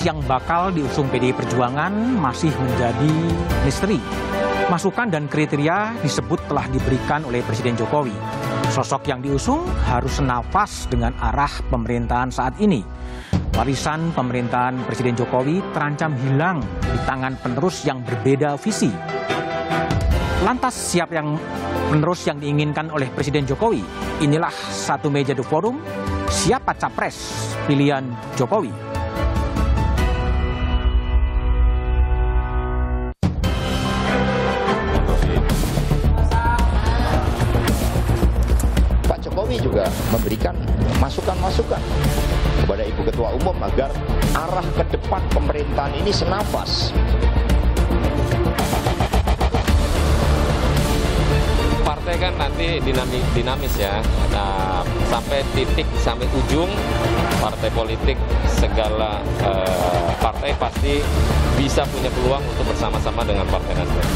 yang bakal diusung PDI Perjuangan masih menjadi misteri. Masukan dan kriteria disebut telah diberikan oleh Presiden Jokowi. Sosok yang diusung harus senafas dengan arah pemerintahan saat ini. Warisan pemerintahan Presiden Jokowi terancam hilang di tangan penerus yang berbeda visi. Lantas siapa yang penerus yang diinginkan oleh Presiden Jokowi? Inilah Satu Meja The Forum. Siapa capres pilihan Jokowi? Pak Jokowi juga memberikan masukan-masukan kepada Ibu Ketua Umum agar arah ke depan pemerintahan ini senafas. Partai kan nanti dinamis ya, sampai titik, sampai ujung partai politik, segala partai pasti bisa punya peluang untuk bersama-sama dengan Partai Nasdem.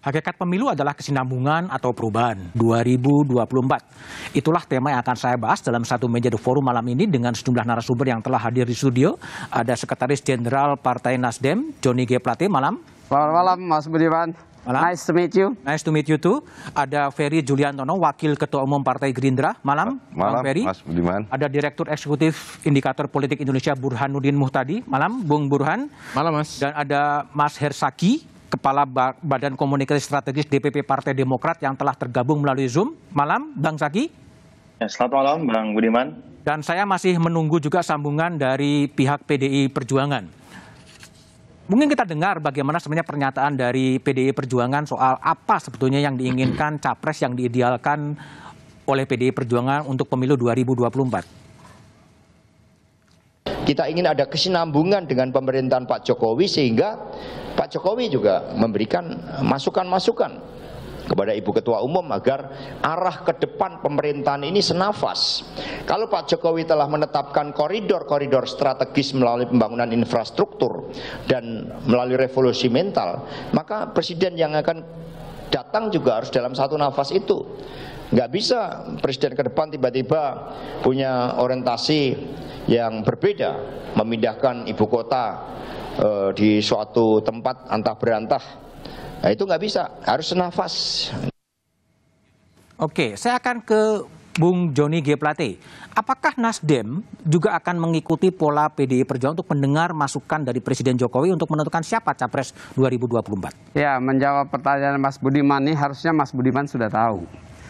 Hakikat pemilu adalah kesinambungan atau perubahan 2024. Itulah tema yang akan saya bahas dalam Satu Meja The Forum malam ini dengan sejumlah narasumber yang telah hadir di studio. Ada Sekretaris Jenderal Partai Nasdem, Johnny G. Plate, malam. Selamat malam, Mas Budiman. Malam. Nice to meet you. Nice to meet you too. Ada Ferry Juliantono, Wakil Ketua Umum Partai Gerindra. Malam, Malam, Bang Ferry. Mas Budiman. Ada Direktur Eksekutif Indikator Politik Indonesia Burhanuddin Muhtadi. Malam, Bung Burhan. Malam, Mas. Dan ada Mas Hersaki, Kepala Badan Komunikasi Strategis DPP Partai Demokrat yang telah tergabung melalui Zoom. Malam, Bang Saki. Ya, selamat malam, Bang Budiman. Dan saya masih menunggu juga sambungan dari pihak PDI Perjuangan. Mungkin kita dengar bagaimana sebenarnya pernyataan dari PDI Perjuangan soal apa sebetulnya yang diinginkan capres yang diidealkan oleh PDI Perjuangan untuk pemilu 2024. Kita ingin ada kesinambungan dengan pemerintahan Pak Jokowi sehingga Pak Jokowi juga memberikan masukan-masukan kepada Ibu Ketua Umum agar arah ke depan pemerintahan ini senafas. Kalau Pak Jokowi telah menetapkan koridor-koridor strategis melalui pembangunan infrastruktur dan melalui revolusi mental, maka presiden yang akan datang juga harus dalam satu nafas itu. Nggak bisa presiden ke depan tiba-tiba punya orientasi yang berbeda, memindahkan ibu kota di suatu tempat antah berantah. Nah, itu nggak bisa, harus senafas. Oke, saya akan ke Bung Johnny G. Plate. Apakah Nasdem juga akan mengikuti pola PDI Perjuangan untuk mendengar masukan dari Presiden Jokowi untuk menentukan siapa capres 2024? Ya, menjawab pertanyaan Mas Budiman ini harusnya Mas Budiman sudah tahu.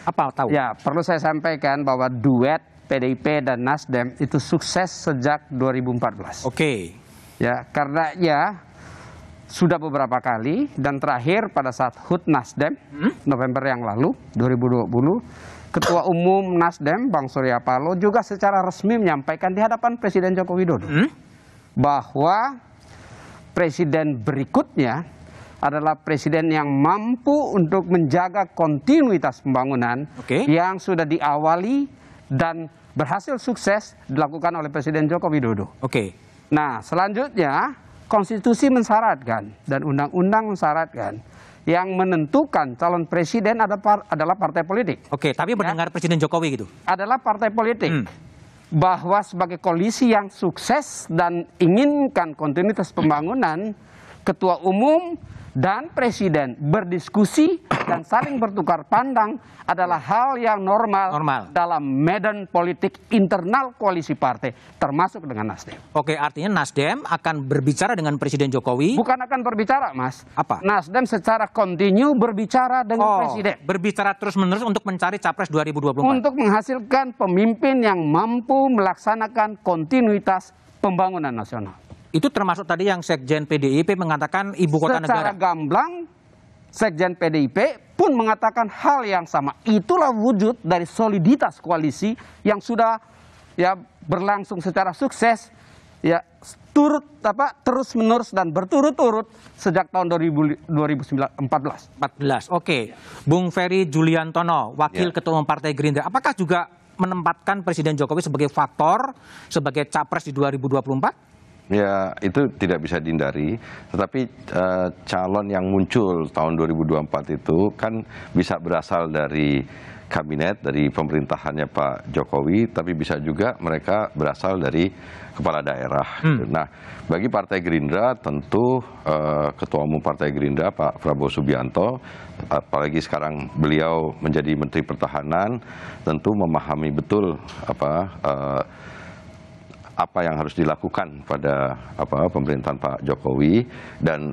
Apa tahu? Ya, perlu saya sampaikan bahwa duet PDIP dan Nasdem itu sukses sejak 2014. Oke. Ya, karena ya sudah beberapa kali dan terakhir pada saat HUT Nasdem November yang lalu 2020, Ketua Umum Nasdem Bang Surya Paloh juga secara resmi menyampaikan di hadapan Presiden Joko Widodo bahwa presiden berikutnya adalah presiden yang mampu untuk menjaga kontinuitas pembangunan yang sudah diawali dan berhasil sukses dilakukan oleh Presiden Joko Widodo. Nah, selanjutnya konstitusi mensyaratkan dan undang-undang mensyaratkan yang menentukan calon presiden adalah partai politik. Tapi mendengar Presiden Jokowi gitu? Adalah partai politik. Bahwa sebagai koalisi yang sukses dan inginkan kontinuitas pembangunan, Ketua Umum dan Presiden berdiskusi dan saling bertukar pandang adalah hal yang normal dalam medan politik internal koalisi partai, termasuk dengan Nasdem. Oke, artinya Nasdem akan berbicara dengan Presiden Jokowi? Bukan akan berbicara, Mas. Apa? Nasdem secara kontinu berbicara dengan Presiden. Berbicara terus-menerus untuk mencari capres 2024? Untuk menghasilkan pemimpin yang mampu melaksanakan kontinuitas pembangunan nasional. Itu termasuk tadi yang Sekjen PDIP mengatakan ibu kota negara. Secara gamblang, Sekjen PDIP pun mengatakan hal yang sama. Itulah wujud dari soliditas koalisi yang sudah ya berlangsung secara sukses, ya terus menerus dan berturut-turut sejak tahun 2014. Oke, Bung Ferry Juliantono, Wakil Ketua Umum Partai Gerindra, apakah juga menempatkan Presiden Jokowi sebagai faktor, sebagai capres di 2024? Ya, itu tidak bisa dihindari. Tetapi calon yang muncul tahun 2024 itu kan bisa berasal dari kabinet, dari pemerintahannya Pak Jokowi, tapi bisa juga mereka berasal dari kepala daerah. Nah, bagi Partai Gerindra tentu Ketua Umum Partai Gerindra Pak Prabowo Subianto, apalagi sekarang beliau menjadi Menteri Pertahanan, tentu memahami betul apa yang harus dilakukan pada pemerintahan Pak Jokowi, dan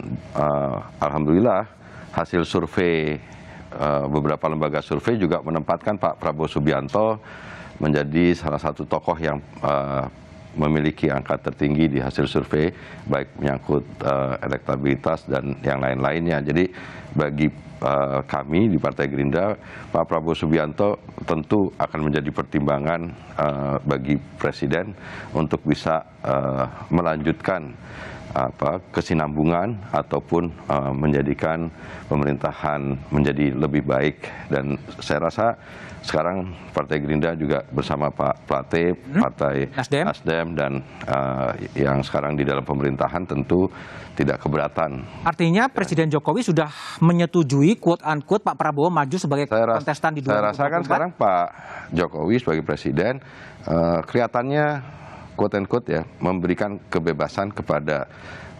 alhamdulillah hasil survei beberapa lembaga survei juga menempatkan Pak Prabowo Subianto menjadi salah satu tokoh yang memiliki angka tertinggi di hasil survei, baik menyangkut elektabilitas dan yang lain-lainnya. Jadi bagi kami di Partai Gerindra, Pak Prabowo Subianto tentu akan menjadi pertimbangan bagi Presiden untuk bisa melanjutkan kesinambungan ataupun menjadikan pemerintahan menjadi lebih baik. Dan saya rasa sekarang Partai Gerindra juga bersama Pak Plate, Partai Nasdem dan yang sekarang di dalam pemerintahan tentu tidak keberatan. Artinya Presiden Jokowi sudah menyetujui quote-unquote Pak Prabowo maju sebagai kontestan di 2024? Saya rasa kan sekarang Pak Jokowi sebagai Presiden kelihatannya quote-unquote ya memberikan kebebasan kepada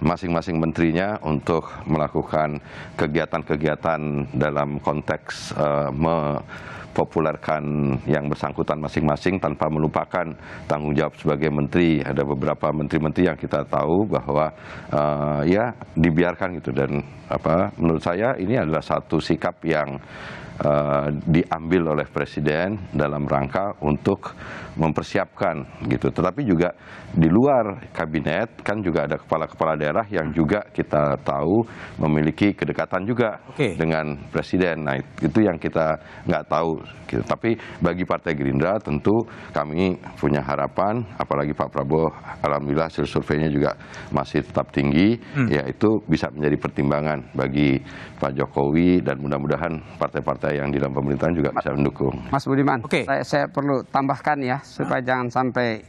masing-masing menterinya untuk melakukan kegiatan-kegiatan dalam konteks mempopulerkan yang bersangkutan masing-masing tanpa melupakan tanggung jawab sebagai menteri. Ada beberapa menteri-menteri yang kita tahu bahwa ya dibiarkan gitu, dan menurut saya ini adalah satu sikap yang diambil oleh Presiden dalam rangka untuk mempersiapkan gitu. Tetapi juga di luar kabinet kan juga ada kepala-kepala daerah yang juga kita tahu memiliki kedekatan juga dengan Presiden. Nah, itu yang kita nggak tahu gitu. Tapi bagi Partai Gerindra tentu kami punya harapan, apalagi Pak Prabowo alhamdulillah hasil surveinya juga masih tetap tinggi, yaitu bisa menjadi pertimbangan bagi Pak Jokowi, dan mudah-mudahan partai-partai yang di dalam pemerintahan juga bisa mendukung. Mas Budiman, saya perlu tambahkan ya, supaya jangan sampai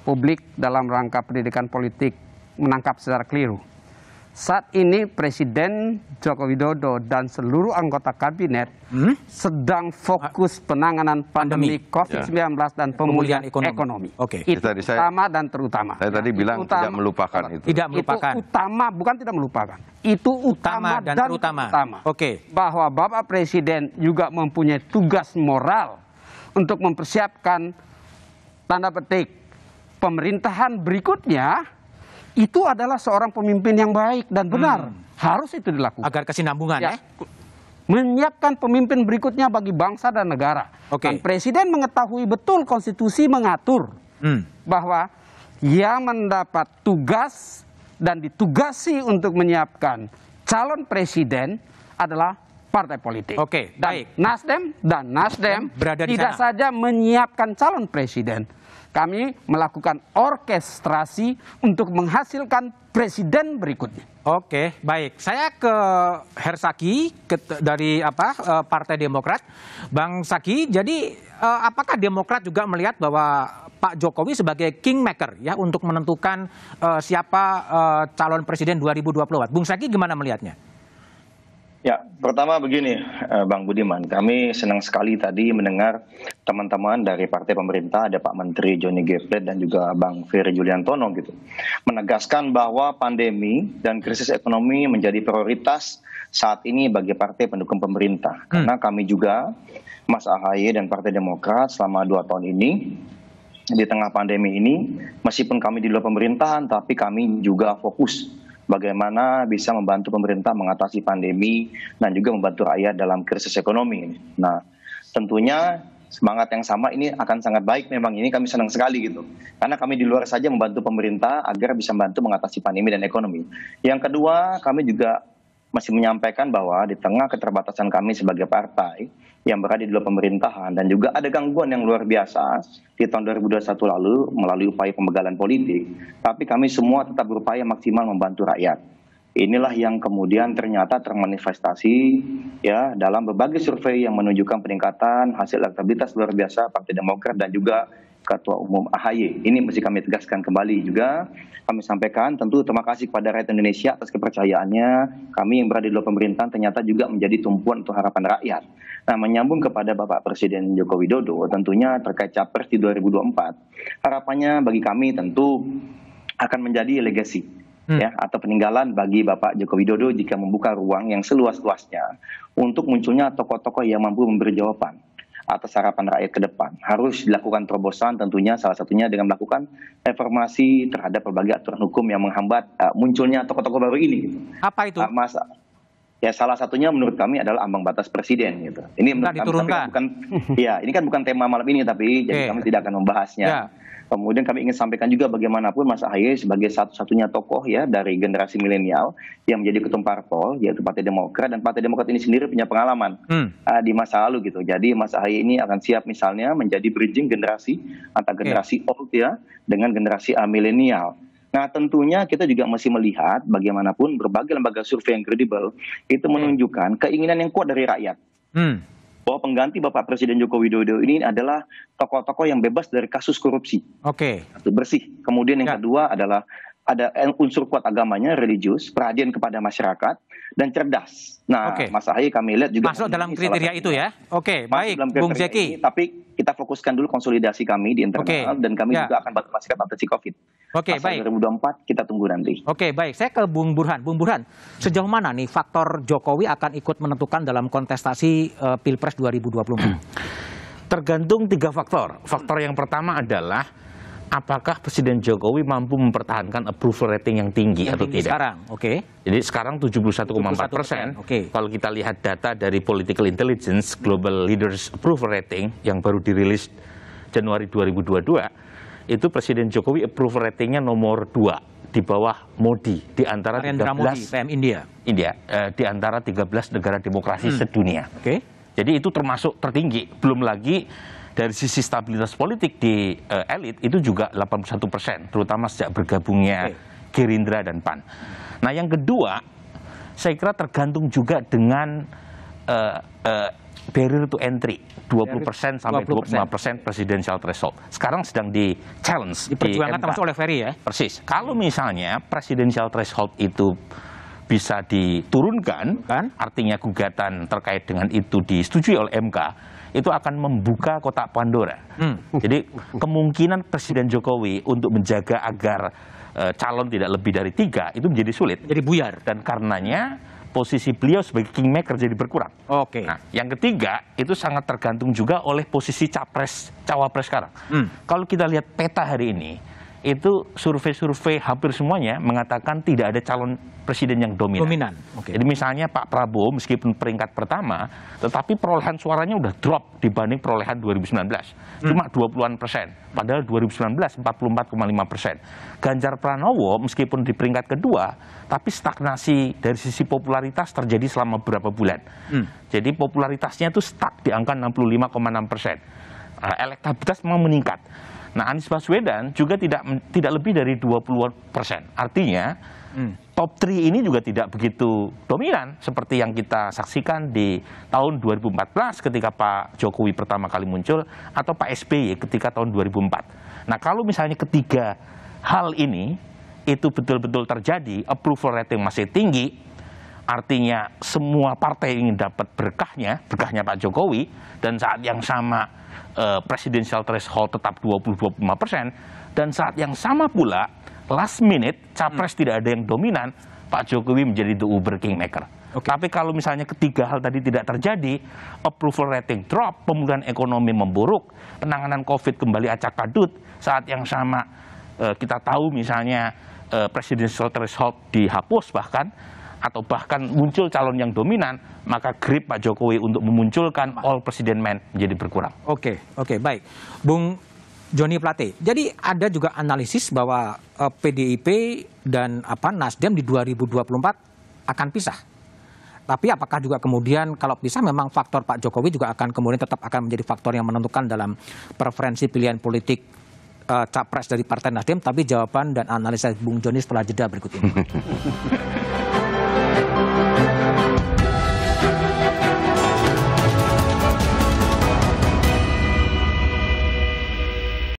publik dalam rangka pendidikan politik menangkap secara keliru. Saat ini Presiden Joko Widodo dan seluruh anggota kabinet sedang fokus penanganan pandemi COVID-19 dan pemulihan ekonomi. Itu utama dan terutama. Saya tadi bilang tidak melupakan itu. Tidak melupakan. Itu utama, bukan tidak melupakan. Itu utama dan terutama. Bahwa Bapak Presiden juga mempunyai tugas moral untuk mempersiapkan tanda petik pemerintahan berikutnya. Itu adalah seorang pemimpin yang baik dan benar. Harus itu dilakukan. Agar kesinambungan ya. Menyiapkan pemimpin berikutnya bagi bangsa dan negara. Dan Presiden mengetahui betul konstitusi mengatur bahwa yang mendapat tugas dan ditugasi untuk menyiapkan calon presiden adalah partai politik. Baik. Nasdem tidak saja menyiapkan calon presiden. Kami melakukan orkestrasi untuk menghasilkan presiden berikutnya. Baik. Saya ke Hersaki dari Partai Demokrat. Bang Saki, jadi apakah Demokrat juga melihat bahwa Pak Jokowi sebagai kingmaker ya untuk menentukan siapa calon presiden 2024? Bung Saki gimana melihatnya? Ya, pertama begini, Bang Budiman, kami senang sekali tadi mendengar teman-teman dari partai pemerintah, ada Pak Menteri Johnny G. Plate dan juga Bang Ferry Juliantono gitu, menegaskan bahwa pandemi dan krisis ekonomi menjadi prioritas saat ini bagi partai pendukung pemerintah. Karena kami juga, Mas AHY dan Partai Demokrat selama 2 tahun ini, di tengah pandemi ini, meskipun kami di luar pemerintahan, tapi kami juga fokus bagaimana bisa membantu pemerintah mengatasi pandemi dan juga membantu rakyat dalam krisis ekonomi. Nah, tentunya semangat yang sama ini akan sangat baik memang, ini kami senang sekali gitu. Karena kami di luar saja membantu pemerintah agar bisa membantu mengatasi pandemi dan ekonomi. Yang kedua, kami juga masih menyampaikan bahwa di tengah keterbatasan kami sebagai partai yang berada di luar pemerintahan dan juga ada gangguan yang luar biasa di tahun 2021 lalu melalui upaya pembegalan politik, tapi kami semua tetap berupaya maksimal membantu rakyat. Inilah yang kemudian ternyata termanifestasi ya dalam berbagai survei yang menunjukkan peningkatan hasil elektabilitas luar biasa Partai Demokrat dan juga Ketua Umum AHY. Ini mesti kami tegaskan kembali juga. Kami sampaikan tentu terima kasih kepada rakyat Indonesia atas kepercayaannya. Kami yang berada di luar pemerintahan ternyata juga menjadi tumpuan untuk harapan rakyat. Nah, menyambung kepada Bapak Presiden Joko Widodo tentunya terkait Capres di 2024. Harapannya bagi kami tentu akan menjadi legacy ya, atau peninggalan bagi Bapak Joko Widodo jika membuka ruang yang seluas-luasnya untuk munculnya tokoh-tokoh yang mampu memberi jawaban atas harapan rakyat ke depan. Harus dilakukan terobosan tentunya, salah satunya dengan melakukan reformasi terhadap berbagai aturan hukum yang menghambat munculnya tokoh-tokoh baru ini. Apa itu? Ya, salah satunya menurut kami adalah ambang batas presiden gitu. Ini menurut kami, bukan ya, ini kan bukan tema malam ini, tapi jadi kami tidak akan membahasnya. Ya. Kemudian kami ingin sampaikan juga bagaimanapun Mas AHY sebagai satu-satunya tokoh ya dari generasi milenial yang menjadi ketum parpol, yaitu Partai Demokrat, dan Partai Demokrat ini sendiri punya pengalaman di masa lalu gitu. Jadi Mas AHY ini akan siap misalnya menjadi bridging generasi antara generasi old ya dengan generasi milenial. Nah, tentunya kita juga masih melihat bagaimanapun berbagai lembaga survei yang kredibel itu menunjukkan keinginan yang kuat dari rakyat. Bahwa pengganti Bapak Presiden Joko Widodo ini adalah tokoh-tokoh yang bebas dari kasus korupsi. Itu bersih. Kemudian yang kedua adalah ada unsur kuat agamanya, religius, perhatian kepada masyarakat, dan cerdas. Nah, Mas AHY kami lihat juga masuk dalam kriteria itu ya. Baik, Bung Zeki. Tapi kita fokuskan dulu konsolidasi kami di internal, dan kami juga akan bantu masyarakat atasi COVID. Baik. 2024 kita tunggu nanti. Baik. Saya ke Bung Burhan. Bung Burhan, sejauh mana nih faktor Jokowi akan ikut menentukan dalam kontestasi Pilpres 2024? Tergantung 3 faktor. Faktor yang pertama adalah apakah Presiden Jokowi mampu mempertahankan approval rating yang tinggi atau tidak. Sekarang, Jadi sekarang 71,4%. Kalau kita lihat data dari Political Intelligence Global Leaders Approval Rating yang baru dirilis Januari 2022, itu Presiden Jokowi approval ratingnya nomor 2 di bawah Modi di antara 13 PM India. Di antara 13 negara demokrasi sedunia. Jadi itu termasuk tertinggi. Belum lagi dari sisi stabilitas politik di elit itu juga 81%, terutama sejak bergabungnya Gerindra dan PAN. Nah, yang kedua, saya kira tergantung juga dengan barrier to entry, 20% sampai 25% presidential threshold. Sekarang sedang di challenge diperjuangkan termasuk oleh Ferry ya. Persis. Kalau misalnya presidential threshold itu bisa diturunkan, artinya gugatan terkait dengan itu disetujui oleh MK, itu akan membuka kotak Pandora. Jadi kemungkinan Presiden Jokowi untuk menjaga agar calon tidak lebih dari 3 itu menjadi sulit. Jadi buyar. Dan karenanya posisi beliau sebagai kingmaker jadi berkurang. Nah, yang ketiga itu sangat tergantung juga oleh posisi cawapres sekarang. Kalau kita lihat peta hari ini, itu survei-survei hampir semuanya mengatakan tidak ada calon presiden yang dominan. Jadi misalnya Pak Prabowo meskipun peringkat pertama, tetapi perolehan suaranya udah drop dibanding perolehan 2019. Cuma 20-an%. Padahal 2019 44,5%. Ganjar Pranowo meskipun di peringkat kedua, tapi stagnasi dari sisi popularitas terjadi selama beberapa bulan. Jadi popularitasnya itu stuck di angka 65,6%. Elektabilitas memang meningkat. Nah, Anies Baswedan juga tidak lebih dari 20%. Artinya top 3 ini juga tidak begitu dominan seperti yang kita saksikan di tahun 2014 ketika Pak Jokowi pertama kali muncul atau Pak SBY ketika tahun 2004. Nah, kalau misalnya ketiga hal ini itu betul-betul terjadi, approval rating masih tinggi, artinya semua partai ingin dapat berkahnya Pak Jokowi, dan saat yang sama presidential threshold tetap 20-25%, dan saat yang sama pula last minute capres tidak ada yang dominan, Pak Jokowi menjadi the Uber Kingmaker. Tapi kalau misalnya ketiga hal tadi tidak terjadi, approval rating drop, pemulihan ekonomi memburuk, penanganan COVID kembali acak-adut, saat yang sama kita tahu misalnya presidential threshold dihapus atau bahkan muncul calon yang dominan, maka grip Pak Jokowi untuk memunculkan all president man menjadi berkurang. Oke, baik. Bung Joni Plate, jadi ada juga analisis bahwa PDIP dan Nasdem di 2024 akan pisah. Tapi apakah juga kemudian kalau pisah memang faktor Pak Jokowi juga akan kemudian tetap akan menjadi faktor yang menentukan dalam preferensi pilihan politik capres dari Partai Nasdem? Tapi jawaban dan analisa Bung Joni setelah jeda berikut ini.